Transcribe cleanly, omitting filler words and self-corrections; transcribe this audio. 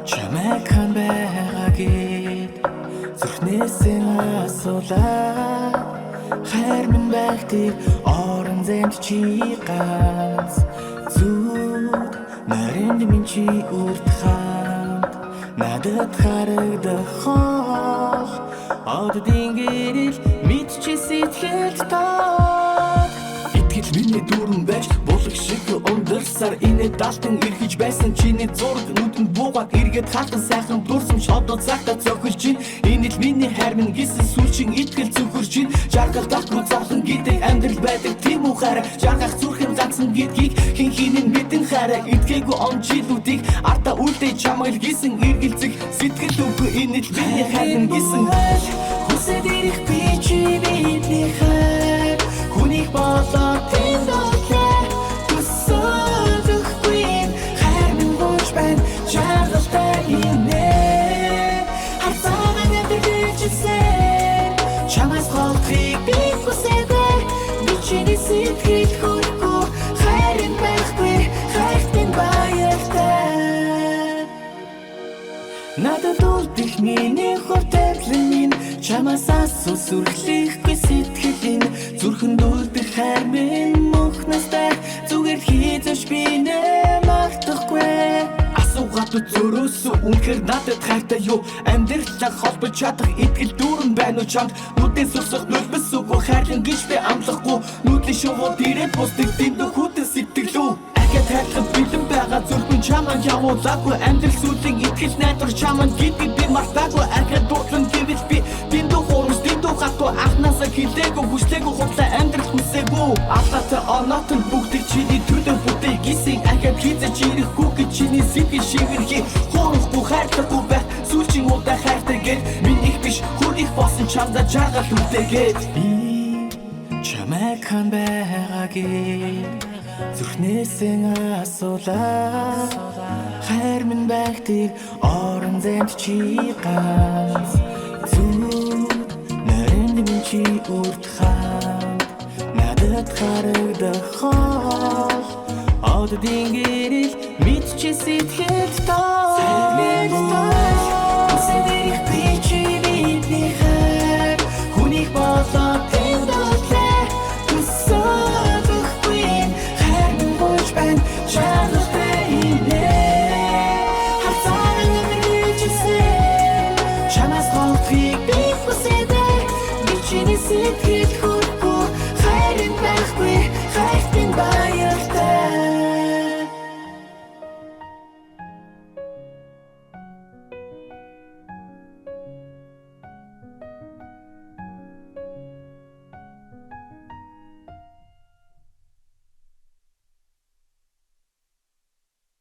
Чамайг хан байгаагээд зүрхнээсээ асуулаа. Хайр минь байгтыг орон зэмд чи ганц зүуд наринд минь чи үрд хамт надад харагдах хол оддын гэрэл мэдчи сэтгэлд тоо. Итгэл миний дүүрэн байж булаг шиг ундарсаар инээ далтан эргэж байсан чиний зураг нүдэнд буугаад эргээд хатан сайхан дурсам шодоо цагта цохилж чинь. Энэ л миний хайр минь гэсэн сүлжин итгэл зүхэрж чинь. Жаргал дахгүй зовлон гэдэг амьдрал байдаг тийм үү хараа. Жаргах зүрхэн ганцхан гэдгийг хин хинэн мэдэн хараа. Итгээгүй он жилүүдийг артаа үлдээ чамайг гисэн эргэлзэх сэтгэл үгүй. Энэ л миний хайр минь гэсэн хүсэж ирэх би чи бидний хайр хүнийг болоо тэнд орлоо төсөөлөхгүй хайр минь болж байна жаргалтай инээ хацаагаа нэвтэрчсэн чамаас холдохыг би хүсэвэ би чиний сэтгэл хүрхгүй хайрын байхгүй хайрт минь баяртай надад үлдэх миний хурдтай минь чамаас асуусүрлэхгүй сэтгэлийн зүрхэнд үлдэх хайр минь мөнхнөстэй зүгээр хийзэж би нэ мартахгүй. Асуугаад зөрөөсөө үнэхээр надад хайртай юу амьдралаа холбож чадах итгэл дүүрэн байна уу чамд нүдээс усах нүлбэс үгүй хайрлан гэж би амлахгүй нүдлийн шувууд ирээд бусдаг дэндүү хүтэн сэтгэлүү ахад хайрлах бэлэн байгаа зүрхэн чамайг явуулаагүй амьдрал сүлийн итгэл найдвар чамайг гэдгийг би мартаагүй ахад дуудлан гэвэл би дэндүү хуурс дэндүү хатуу анхнаасаа хилээгүй хүчлээгүй хутлаа амьдрал хүсээгүй аллаатай оноотой бүгдийг чиний төлөө бүтээх гисэн ахад хийзэж ирэхгүй гэж чиний сэтгэл шивэрхий хуурахгүй хайрлахгүй байх сүлжин удаа хайртай гээд миний их биш хүн их болсон чамда жаргал үлдээгээд би чамайг хан байгаагээд зүрхнээсээ асуулаа. Хайр минь байгтыг орон зэмд чи ганц зүуд наринд минь чи үрд хамт надад харагдах хол оддын гэрэл мэдчи сэтгэлд тоо. Хүсэж ирэх би чи бидний хайр хүнийг болоо тэнд орлоо төсөөлөхгүй хайр минь болж байна жаргалтай инээ хацаагаа нэвтэрчсэн чамаас холдохыг би хүсэвэ би чиний сэтгэл хүрхгүй хайрын байхгүй хайрт минь баяртай.